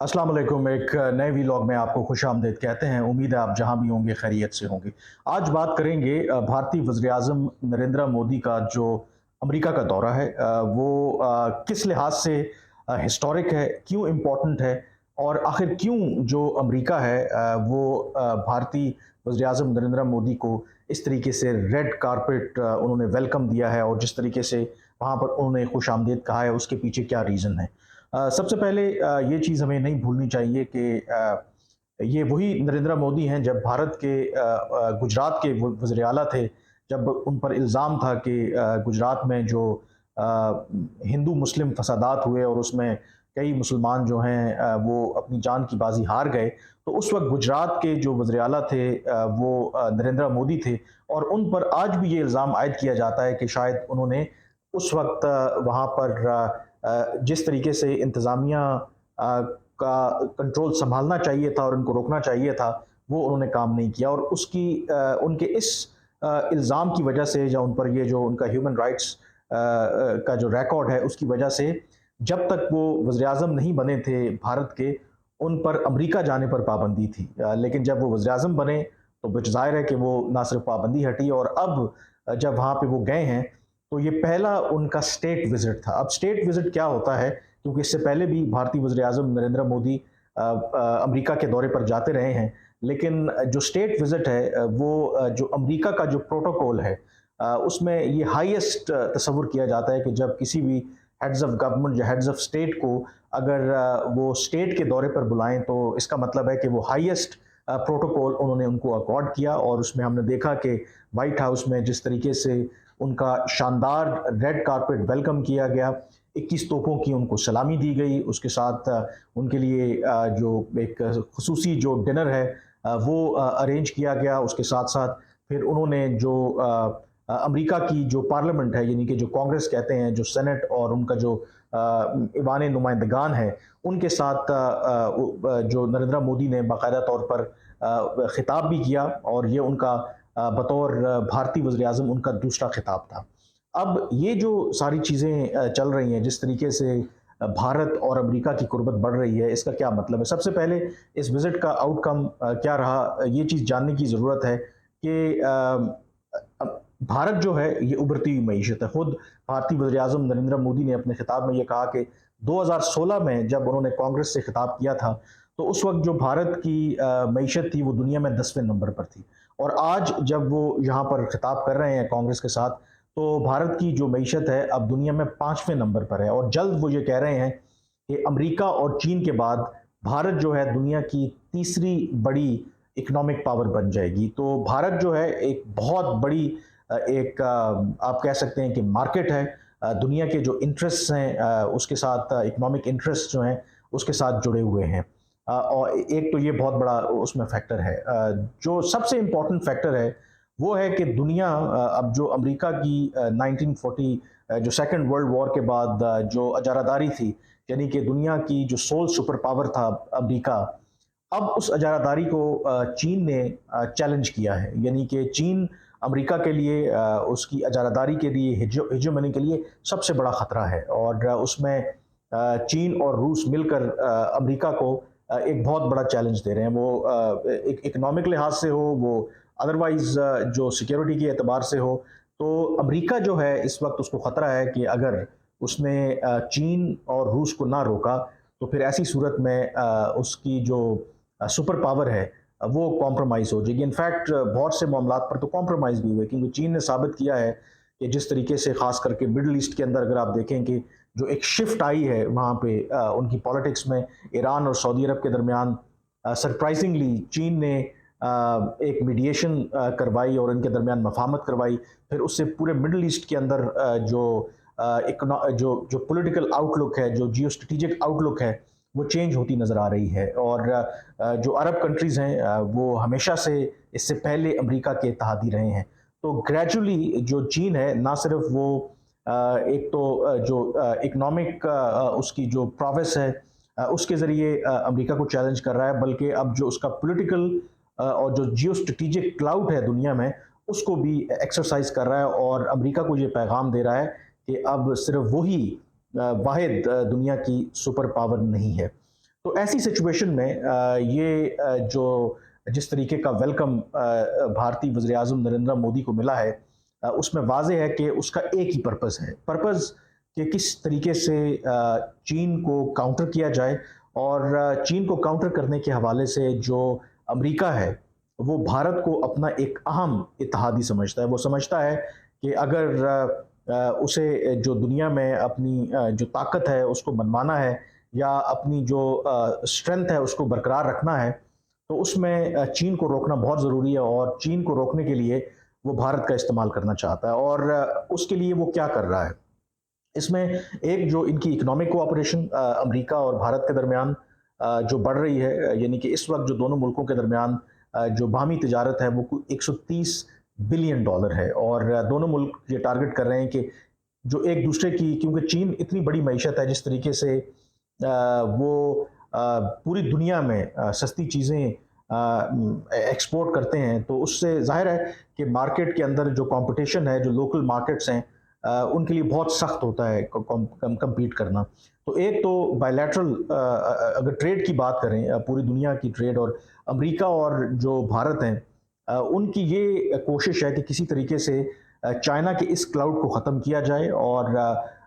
अस्सलाम वालेकुम। एक नए वीलॉग में आपको खुशामदीद कहते हैं। उम्मीद है आप जहां भी होंगे खैरियत से होंगे। आज बात करेंगे भारतीय वज़ीर-ए-आज़म नरेंद्र मोदी का जो अमेरिका का दौरा है, वो किस लिहाज से हिस्टोरिक है, क्यों इम्पोर्टेंट है और आखिर क्यों जो अमेरिका है वो भारतीय वज़ीर-ए-आज़म नरेंद्र मोदी को इस तरीके से रेड कारपेट उन्होंने वेलकम दिया है और जिस तरीके से वहाँ पर उन्होंने खुशामदीद कहा है, उसके पीछे क्या रीज़न है। सबसे पहले ये चीज़ हमें नहीं भूलनी चाहिए कि ये वही नरेंद्र मोदी हैं जब भारत के गुजरात के वज़ीर आला थे, जब उन पर इल्ज़ाम था कि गुजरात में जो हिंदू मुस्लिम फसादात हुए और उसमें कई मुसलमान जो हैं वो अपनी जान की बाजी हार गए। तो उस वक़्त गुजरात के जो वज़ीर आला थे वो नरेंद्र मोदी थे और उन पर आज भी ये इल्ज़ाम आयद किया जाता है कि शायद उन्होंने उस वक़्त वहाँ पर जिस तरीके से इंतज़ामिया का कंट्रोल सँभालना चाहिए था और उनको रोकना चाहिए था, वो उन्होंने काम नहीं किया और उसकी उनके इस इल्ज़ाम की वजह से या उन पर ये जो उनका ह्यूमन राइट्स का जो रिकॉर्ड है, उसकी वजह से जब तक वो वज़ीर-ए-आज़म नहीं बने थे भारत के, उन पर अमेरिका जाने पर पाबंदी थी। लेकिन जब वो वज़ीर-ए-आज़म बने, तो कुछ ज़ाहिर है कि वो ना सिर्फ़ पाबंदी हटी और अब जब वहाँ पे वो गए हैं, तो ये पहला उनका स्टेट विज़िट था। अब स्टेट विज़िट क्या होता है, क्योंकि इससे पहले भी भारतीय वज़ीर-ए-आज़म नरेंद्र मोदी अमेरिका के दौरे पर जाते रहे हैं, लेकिन जो स्टेट विज़िट है वो जो अमेरिका का जो प्रोटोकॉल है उसमें ये हाईएस्ट तसव्वुर किया जाता है कि जब किसी भी हेड्स ऑफ गवर्नमेंट या हेड्स ऑफ स्टेट को अगर वो स्टेट के दौरे पर बुलाएँ, तो इसका मतलब है कि वो हाईएस्ट प्रोटोकॉल उन्होंने उनको अकॉर्ड किया और उसमें हमने देखा कि व्हाइट हाउस में जिस तरीके से उनका शानदार रेड कारपेट वेलकम किया गया, 21 तोपों की उनको सलामी दी गई, उसके साथ उनके लिए जो एक खसूसी जो डिनर है वो अरेंज किया गया। उसके साथ-साथ फिर उन्होंने जो अमेरिका की जो पार्लियामेंट है, यानी कि जो कांग्रेस कहते हैं, जो सेनेट और उनका जो ईवान नुमाइंदगान है, उनके साथ जो नरेंद्र मोदी ने बाकायदा तौर पर खिताब भी किया और ये उनका बतौर भारतीय वज़ीर-ए-आज़म उनका दूसरा खिताब था। अब ये जो सारी चीज़ें चल रही हैं, जिस तरीके से भारत और अमेरिका की कुर्बत बढ़ रही है, इसका क्या मतलब है? सबसे पहले इस विज़िट का आउटकम क्या रहा, ये चीज़ जानने की ज़रूरत है कि भारत जो है, ये उभरती हुई मईशत है। खुद भारतीय वज़ीर-ए-आज़म नरेंद्र मोदी ने अपने खिताब में ये कहा कि 2016 में जब उन्होंने कांग्रेस से खिताब किया था, तो उस वक़्त जो भारत की मईशत थी, वो दुनिया में 10वें नंबर पर थी और आज जब वो यहाँ पर खिताब कर रहे हैं कांग्रेस के साथ, तो भारत की जो मईशत है अब दुनिया में 5वें नंबर पर है और जल्द वो ये कह रहे हैं कि अमेरिका और चीन के बाद भारत जो है दुनिया की तीसरी बड़ी इकोनॉमिक पावर बन जाएगी। तो भारत जो है एक बहुत बड़ी एक आप कह सकते हैं कि मार्केट है। दुनिया के जो इंटरेस्ट्स हैं उसके साथ इकोनॉमिक इंटरेस्ट जो हैं उसके साथ जुड़े हुए हैं। और एक तो ये बहुत बड़ा उसमें फैक्टर है। जो सबसे इम्पोर्टेंट फैक्टर है वो है कि दुनिया अब जो अमेरिका की 1940 जो सेकंड वर्ल्ड वॉर के बाद जो अजारादारी थी, यानी कि दुनिया की जो सोल सुपर पावर था अमेरिका, अब उस अजारादारी को चीन ने चैलेंज किया है। यानी कि चीन अमेरिका के लिए उसकी अजारादारी के लिए हेजेमनी के लिए सबसे बड़ा खतरा है और उसमें चीन और रूस मिलकर अमेरिका को एक बहुत बड़ा चैलेंज दे रहे हैं। वो एक इकोनॉमिक लिहाज से हो, वो अदरवाइज जो सिक्योरिटी के एतबार से हो, तो अमेरिका जो है इस वक्त उसको खतरा है कि अगर उसने चीन और रूस को ना रोका, तो फिर ऐसी सूरत में उसकी जो सुपर पावर है वो कॉम्प्रोमाइज़ हो जाएगी। इनफैक्ट बहुत से मामलात पर तो कॉम्प्रोमाइज़ भी हुए, क्योंकि चीन ने साबित किया है कि जिस तरीके से ख़ास करके मिडल ईस्ट के अंदर अगर आप देखें कि जो एक शिफ्ट आई है वहाँ पे उनकी पॉलिटिक्स में ईरान और सऊदी अरब के दरमियान, सरप्राइजिंगली चीन ने एक मीडिएशन करवाई और इनके दरमियान मफाहमत करवाई। फिर उससे पूरे मिडल ईस्ट के अंदर जो पॉलिटिकल आउटलुक है, जो जियो स्ट्रेटेजिक आउटलुक है, वो चेंज होती नज़र आ रही है और जो अरब कंट्रीज़ हैं वो हमेशा से इससे पहले अमेरिका के इत्तेहादी रहे हैं। तो ग्रेजुअली जो चीन है, ना सिर्फ वो एक तो जो इकोनॉमिक उसकी जो प्रोग्रेस है उसके ज़रिए अमेरिका को चैलेंज कर रहा है, बल्कि अब जो उसका पॉलिटिकल और जो जियो स्ट्रेटेजिक क्लाउड है दुनिया में, उसको भी एक्सरसाइज कर रहा है और अमेरिका को ये पैगाम दे रहा है कि अब सिर्फ वही वाहिद दुनिया की सुपर पावर नहीं है। तो ऐसी सिचुएशन में जो जिस तरीके का वेलकम भारतीय वज़ीर-ए-आज़म नरेंद्र मोदी को मिला है, उसमें वाज़ेह है कि उसका एक ही पर्पज़ है। पर्पज़ कि किस तरीके से चीन को काउंटर किया जाए, और चीन को काउंटर करने के हवाले से जो अमेरिका है, वो भारत को अपना एक अहम इत्तेहादी समझता है। वो समझता है कि अगर उसे जो दुनिया में अपनी जो ताकत है उसको मनवाना है, या अपनी जो स्ट्रेंथ है उसको बरकरार रखना है, तो उसमें चीन को रोकना बहुत ज़रूरी है, और चीन को रोकने के लिए वो भारत का इस्तेमाल करना चाहता है। और उसके लिए वो क्या कर रहा है? इसमें एक जो इनकी इकोनॉमिक कोऑपरेशन अमेरिका और भारत के दरमियान जो बढ़ रही है, यानी कि इस वक्त जो दोनों मुल्कों के दरमियान जो बाहमी तिजारत है वो 130 बिलियन डॉलर है, और दोनों मुल्क ये टारगेट कर रहे हैं कि जो एक दूसरे की, क्योंकि चीन इतनी बड़ी मईशत है, जिस तरीके से वो पूरी दुनिया में सस्ती चीज़ें एक्सपोर्ट करते हैं, तो उससे ज़ाहिर है कि मार्केट के अंदर जो कंपटीशन है, जो लोकल मार्केट्स हैं, उनके लिए बहुत सख्त होता है कम्पीट करना। तो एक तो बायलैटरल, अगर ट्रेड की बात करें, पूरी दुनिया की ट्रेड, और अमेरिका और जो भारत हैं, उनकी ये कोशिश है कि किसी तरीके से चाइना के इस क्लाउड को ख़त्म किया जाए, और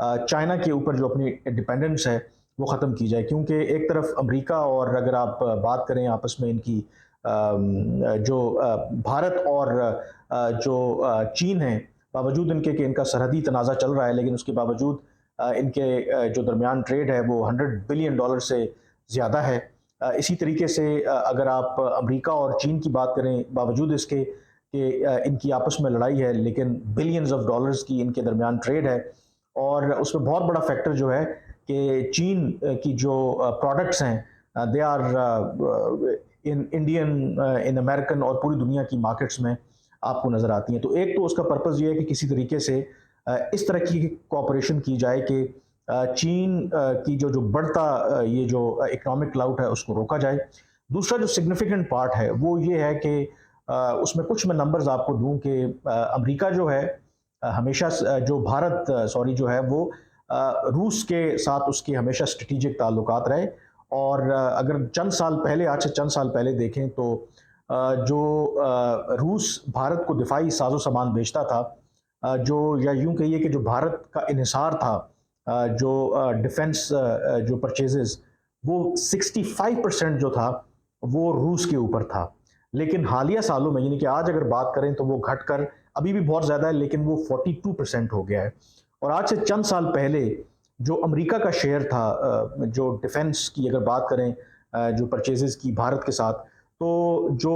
चाइना के ऊपर जो अपनी डिपेंडेंस है वो ख़त्म की जाए। क्योंकि एक तरफ अमेरिका, और अगर आप बात करें आपस में इनकी जो भारत और जो चीन है, बावजूद इनके कि इनका सरहदी तनाज़ा चल रहा है, लेकिन उसके बावजूद इनके जो दरमियान ट्रेड है वो 100 बिलियन डॉलर से ज़्यादा है। इसी तरीके से अगर आप अमेरिका और चीन की बात करें, बावजूद इसके कि इनकी आपस में लड़ाई है, लेकिन बिलियंस ऑफ डॉलर्स की इनके दरमियान ट्रेड है। और उसमें बहुत बड़ा फैक्टर जो है कि चीन की जो प्रोडक्ट्स हैं, they are in Indian, in American और पूरी दुनिया की मार्केट्स में आपको नज़र आती हैं। तो एक तो उसका पर्पज़ ये है कि किसी तरीके से इस तरह की कोऑपरेशन की जाए कि चीन की जो बढ़ता ये जो इकोनॉमिक क्लाउड है उसको रोका जाए। दूसरा जो सिग्निफिकेंट पार्ट है वो ये है कि उसमें कुछ मैं नंबर्स आपको दूं कि अमेरिका जो है, हमेशा जो भारत सॉरी जो है वो रूस के साथ उसके हमेशा स्ट्रेटेजिक ताल्लुकात रहे। और अगर चंद साल पहले, आज से चंद साल पहले देखें तो जो रूस भारत को दिफाई साजो सामान बेचता था, जो या यूं कहिए कि जो भारत का इन्हिसार था, जो डिफेंस जो परचेजेस, वो 65% जो था वो रूस के ऊपर था। लेकिन हालिया सालों में, यानी कि आज अगर बात करें तो वो घटकर अभी भी बहुत ज़्यादा है, लेकिन वो 42% हो गया है। और आज से चंद साल पहले जो अमेरिका का शेयर था, जो डिफेंस की अगर बात करें, जो परचेजेस की भारत के साथ, तो जो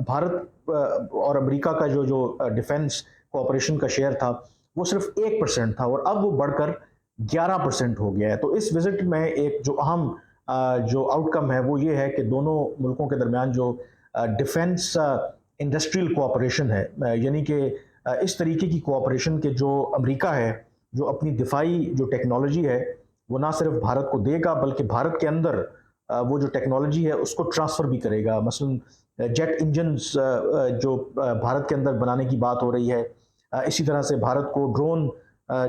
भारत और अमेरिका का जो जो डिफेंस कोऑपरेशन का शेयर था वो सिर्फ 1% था, और अब वो बढ़कर 11% हो गया है। तो इस विजिट में एक जो अहम जो आउटकम है वो ये है कि दोनों मुल्कों के दरमियान जो डिफेंस इंडस्ट्रियल कोऑपरेशन है, यानी कि इस तरीके की कोऑपरेशन के जो अमेरिका है, जो अपनी दिफाई जो टेक्नोलॉजी है वो ना सिर्फ भारत को देगा, बल्कि भारत के अंदर वो जो टेक्नोलॉजी है उसको ट्रांसफ़र भी करेगा। मसलन जेट इंजन्स जो भारत के अंदर बनाने की बात हो रही है, इसी तरह से भारत को ड्रोन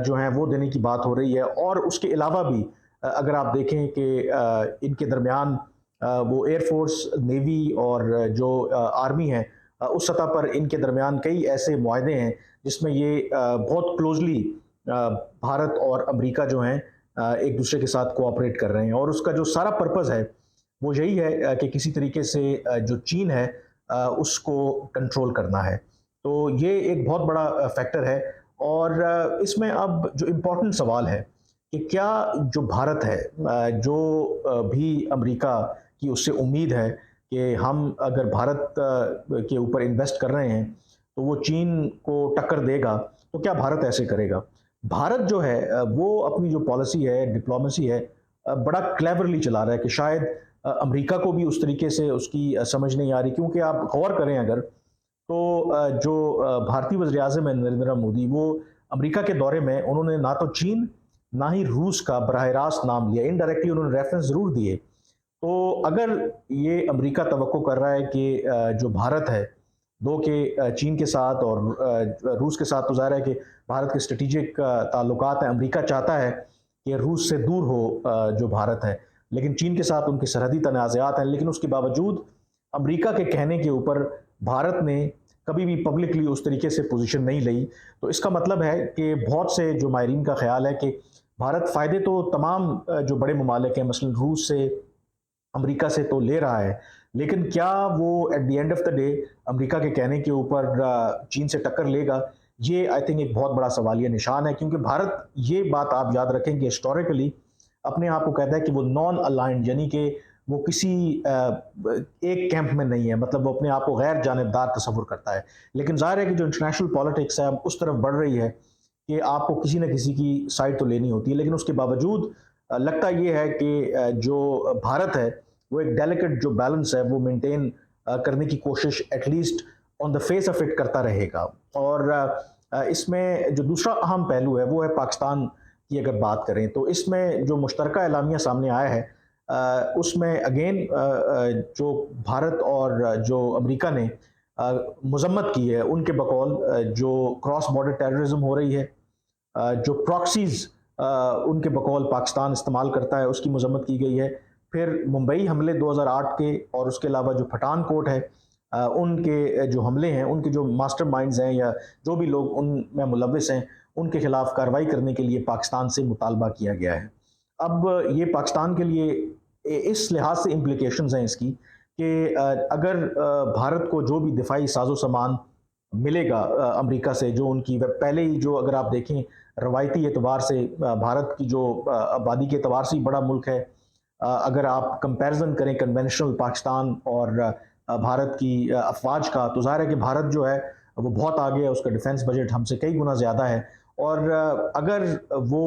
जो हैं वो देने की बात हो रही है। और उसके अलावा भी अगर आप देखें कि इनके दरमियान वो एयरफोर्स, नेवी और जो आर्मी है, उस सतह पर इनके दरमियान कई ऐसे मुआहदे हैं जिसमें ये बहुत क्लोजली भारत और अमेरिका जो हैं एक दूसरे के साथ कोऑपरेट कर रहे हैं। और उसका जो सारा पर्पज़ है वो यही है कि किसी तरीके से जो चीन है उसको कंट्रोल करना है। तो ये एक बहुत बड़ा फैक्टर है। और इसमें अब जो इम्पोर्टेंट सवाल है कि क्या जो भारत है, जो भी अमेरिका की उससे उम्मीद है कि हम अगर भारत के ऊपर इन्वेस्ट कर रहे हैं तो वो चीन को टक्कर देगा, तो क्या भारत ऐसे करेगा? भारत जो है वो अपनी जो पॉलिसी है, डिप्लोमेसी है, बड़ा क्लेवरली चला रहा है कि शायद अमेरिका को भी उस तरीके से उसकी समझ नहीं आ रही। क्योंकि आप गौर करें अगर, तो जो भारतीय वज़ीर-ए-आज़म है नरेंद्र मोदी, वो अमेरिका के दौरे में उन्होंने ना तो चीन, ना ही रूस का बराह रास्त नाम लिया, इनडायरेक्टली उन्होंने रेफरेंस ज़रूर दिए। तो अगर ये अमेरिका तवक्को कर रहा है कि जो भारत है, दो के चीन के साथ और रूस के साथ, तो ज़ाहिर है कि भारत के स्ट्रेटेजिक ताल्लुकात हैं, अमेरिका चाहता है कि रूस से दूर हो जो भारत है। लेकिन चीन के साथ उनके सरहदी तनाज़ात हैं, लेकिन उसके बावजूद अमेरिका के कहने के ऊपर भारत ने कभी भी पब्लिकली उस तरीके से पोजीशन नहीं ली। तो इसका मतलब है कि बहुत से जो माहिरीन का ख्याल है कि भारत फ़ायदे तो तमाम जो बड़े ममालिक हैं मसलन रूस से, अमेरिका से तो ले रहा है, लेकिन क्या वो at the end of the day America के कहने के ऊपर चीन से टक्कर लेगा? ये आई थिंक एक बहुत बड़ा सवालिया निशान है, क्योंकि भारत, ये बात आप याद रखें कि हिस्टोरिकली अपने आप को कहता है कि वो नॉन अलाइंड, यानी कि वो किसी एक कैंप में नहीं है, मतलब वो अपने आप को गैर जानिबदार तस्वुर करता है। लेकिन जाहिर है कि जो इंटरनेशनल पॉलिटिक्स है अब उस तरफ बढ़ रही है कि आपको किसी न किसी की साइड तो लेनी होती है, लेकिन उसके बावजूद लगता ये है कि जो भारत है वो एक डेलिकेट जो बैलेंस है वो मेंटेन करने की कोशिश at least on the face of it करता रहेगा। और इसमें जो दूसरा अहम पहलू है वो है पाकिस्तान की अगर बात करें तो इसमें जो मुश्तरका एलामिया सामने आया है उसमें अगेन जो भारत और जो अमेरिका ने मजम्मत की है उनके बकौल जो क्रॉस बॉर्डर टेररिज्म हो रही है, जो प्रॉक्सीज उनके बकौल पाकिस्तान इस्तेमाल करता है उसकी मजम्मत की गई है। फिर मुंबई हमले 2008 के और उसके अलावा जो पठानकोट है उनके जो हमले हैं, उनके जो मास्टरमाइंड्स हैं या जो भी लोग उनमें मुलविस हैं उनके खिलाफ कार्रवाई करने के लिए पाकिस्तान से मुतालबा किया गया है। अब ये पाकिस्तान के लिए इस लिहाज से इम्प्लीकेशंस हैं इसकी कि अगर भारत को जो भी दिफाई साजो सामान मिलेगा अमेरिका से, जो उनकी पहले ही जो अगर आप देखें रवायती एतबार से भारत की जो आबादी के एतबार से ही बड़ा मुल्क है, अगर आप कंपैरिजन करें कन्वेंशनल पाकिस्तान और भारत की अफवाज का, तो ज़ाहिर है कि भारत जो है वो बहुत आगे है, उसका डिफेंस बजट हमसे कई गुना ज़्यादा है। और अगर वो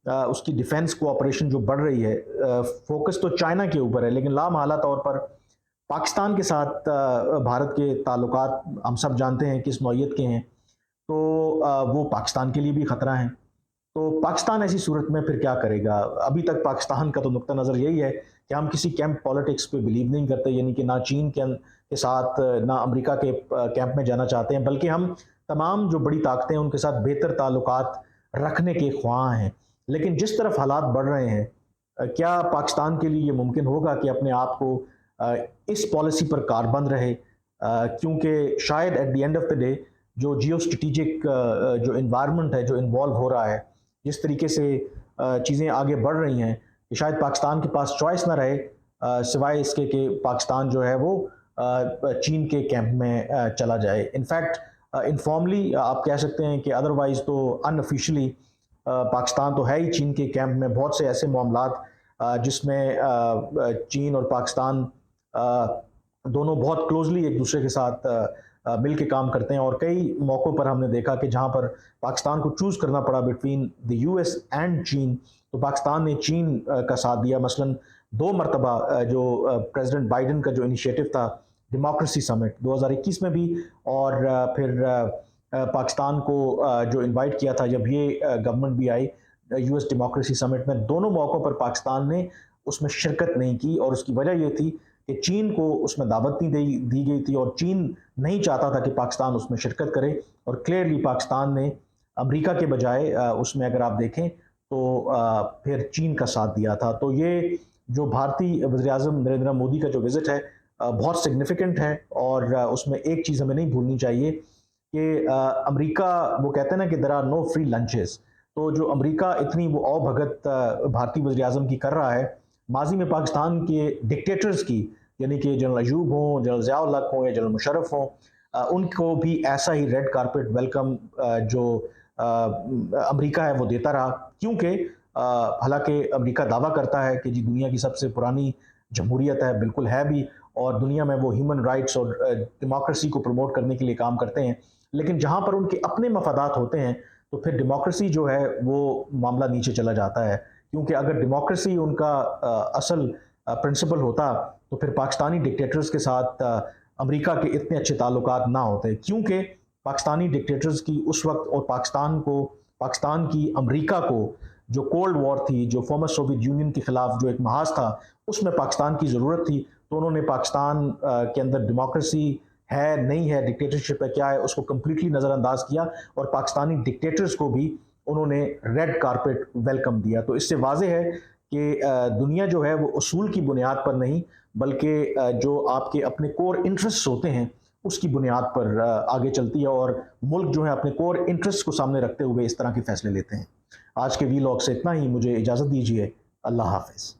उसकी डिफेंस कोऑपरेशन जो बढ़ रही है, फोकस तो चाइना के ऊपर है, लेकिन लामहला तौर पर पाकिस्तान के साथ भारत के ताल्लुकात हम सब जानते हैं किस नौइयत के हैं, तो वो पाकिस्तान के लिए भी ख़तरा हैं। तो पाकिस्तान ऐसी सूरत में फिर क्या करेगा? अभी तक पाकिस्तान का तो नुक्ता नज़र यही है कि हम किसी कैंप पॉलिटिक्स पे बिलीव नहीं करते, यानी कि ना चीन के साथ ना अमेरिका के कैंप में जाना चाहते हैं, बल्कि हम तमाम जो बड़ी ताकतें हैं उनके साथ बेहतर ताल्लुकात रखने के ख्वाह हैं। लेकिन जिस तरफ हालात बढ़ रहे हैं, क्या पाकिस्तान के लिए ये मुमकिन होगा कि अपने आप को इस पॉलिसी पर कारबंद रहे? क्योंकि शायद at the end of the day जो जियो स्ट्रेटिजिक जो इन्वायरमेंट है जो इन्वॉल्व हो रहा है, जिस तरीके से चीज़ें आगे बढ़ रही हैं, कि शायद पाकिस्तान के पास चॉइस ना रहे सिवाय इसके कि पाकिस्तान जो है वो चीन के कैंप में चला जाए। इनफैक्ट इनफॉर्मली आप कह सकते हैं कि अदरवाइज तो अनऑफिशियली पाकिस्तान तो है ही चीन के कैंप में। बहुत से ऐसे मामलात जिसमें चीन और पाकिस्तान दोनों बहुत क्लोजली एक दूसरे के साथ मिल के काम करते हैं, और कई मौक़ों पर हमने देखा कि जहां पर पाकिस्तान को चूज़ करना पड़ा बिटवीन द यूएस एंड चीन, तो पाकिस्तान ने चीन का साथ दिया। मसलन 2 मरतबा जो प्रेसिडेंट बाइडन का जो इनिशिएटिव था डेमोक्रेसी समिट 2021 में भी, और फिर पाकिस्तान को जो इनवाइट किया था जब ये गवर्नमेंट भी आई यूएस डेमोक्रेसी समिट में, दोनों मौक़ों पर पाकिस्तान ने उसमें शिरकत नहीं की। और उसकी वजह ये थी कि चीन को उसमें दावत नहीं दी गई थी और चीन नहीं चाहता था कि पाकिस्तान उसमें शिरकत करे, और क्लियरली पाकिस्तान ने अमेरिका के बजाय उसमें अगर आप देखें तो फिर चीन का साथ दिया था। तो ये जो भारतीय वज़ीर-ए-आज़म नरेंद्र मोदी का जो विज़िट है बहुत सिग्निफिकेंट है, और उसमें एक चीज़ हमें नहीं भूलनी चाहिए कि अमेरिका, वो कहते हैं ना कि there are no free lunches, तो जो अमेरिका इतनी वो औभगत भारतीय वज़ीर-ए-आज़म की कर रहा है, माजी में पाकिस्तान के डिक्टेटर्स की, यानी कि जनरल अयूब हों, जनरल ज़ियाउल हक हों या जनरल मुशर्रफ हों, उनको भी ऐसा ही रेड कारपेट वेलकम जो अमेरिका है वो देता रहा। क्योंकि हालांकि अमेरिका दावा करता है कि जी दुनिया की सबसे पुरानी जमहूरियत है, बिल्कुल है भी, और दुनिया में वो ह्यूमन राइट्स और डेमोक्रेसी को प्रमोट करने के लिए काम करते हैं, लेकिन जहाँ पर उनके अपने मफादात होते हैं तो फिर डेमोक्रेसी जो है वो मामला नीचे चला जाता है। क्योंकि अगर डेमोक्रेसी उनका असल प्रिंसिपल होता तो फिर पाकिस्तानी डिक्टेटर्स के साथ अमेरिका के इतने अच्छे ताल्लुकात ना होते, क्योंकि पाकिस्तानी डिक्टेटर्स की उस वक्त और पाकिस्तान की अमेरिका को जो कोल्ड वॉर थी, जो फॉर्मर सोवियत यूनियन के खिलाफ जो एक महाज था, उसमें पाकिस्तान की ज़रूरत थी। तो उन्होंने पाकिस्तान के अंदर डेमोक्रेसी है नहीं है, डिक्टेटरशिप है क्या है, उसको कम्प्लीटली नज़रअंदाज किया और पाकिस्तानी डिक्टेटर्स को भी उन्होंने रेड कारपेट वेलकम दिया। तो इससे वाज़ेह है कि दुनिया जो है वो उसूल की बुनियाद पर नहीं, बल्कि जो आपके अपने कोर इंटरेस्ट्स होते हैं उसकी बुनियाद पर आगे चलती है, और मुल्क जो है अपने कोर इंटरेस्ट को सामने रखते हुए इस तरह के फैसले लेते हैं। आज के वीलॉग से इतना ही, मुझे इजाज़त दीजिए। अल्लाह हाफ़िज़।